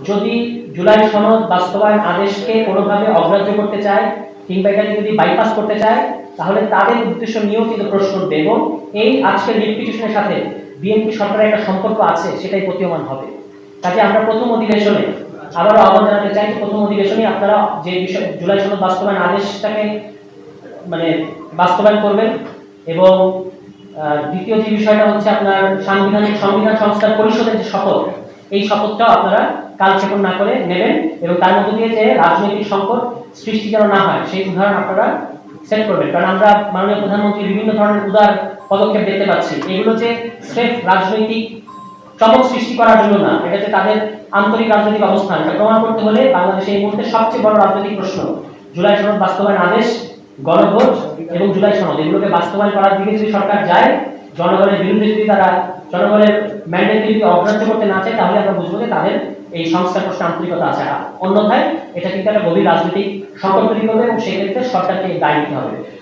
যদি জুলাই সনদ বাস্তবায়ন আদেশকে কোনোভাবে অগ্রাহ্য করতে চায় কিংবা এটাকে যদি বাইপাস করতে চায়, তাহলে তাদের উদ্দেশ্য নিয়েও কিন্তু প্রশ্ন উঠবে এবং এই আজকের রিট পিটিশনের সাথে বিএনপি সরকারের একটা সম্পর্ক আছে, সেটাই প্রতীয়মান হবে। কাজে আমরা প্রথম অধিবেশনে আবারও আহ্বান জানাতে চাই, প্রথম অধিবেশনে আপনারা যে বিষয় জুলাই সনদ বাস্তবায়ন আদেশটাকে মানে বাস্তবায়ন করবেন এবং দ্বিতীয় যে বিষয়টা হচ্ছে আপনার সংবিধান সংস্কার পরিষদের যে শপথ, এই শপথটাও আপনারা কালক্ষেপণ না করে নেবেন এবং তার মধ্যে দিয়ে যে রাজনৈতিক সংকট সৃষ্টি যেন না হয় সেই উদাহরণ আপনারা সেট করবেন। কারণ আমরা মাননীয় প্রধানমন্ত্রী বিভিন্ন ধরনের উদার পদক্ষেপ দেখতে পাচ্ছি, এগুলো যে স্রেফ রাজনৈতিক চমক সৃষ্টি করার জন্য না, এটা যে তাদের আন্তরিক রাজনৈতিক অবস্থান, এটা প্রমাণ করতে হলে বাংলাদেশে এই মুহূর্তে সবচেয়ে বড় রাজনৈতিক প্রশ্ন জুলাই সনদ বাস্তবায়ন আদেশ, গণভোট এবং জুলাই সনদ, এগুলোকে বাস্তবায়ন করার দিকে যদি সরকার যায়, জনগণের বিরুদ্ধে যদি তারা জনগণের ম্যান্ডেটকে যদি অগ্রাহ্য করতে না চায়, তাহলে আমরা বুঝবো যে তাদের এই সংস্কার প্রশ্নে আন্তরিকতা আছে। অন্যথায় এটা কিন্তু একটা গভীর রাজনৈতিক সংকট তৈরি করবে এবং সেক্ষেত্রে সরকারকে দায় নিতে হবে।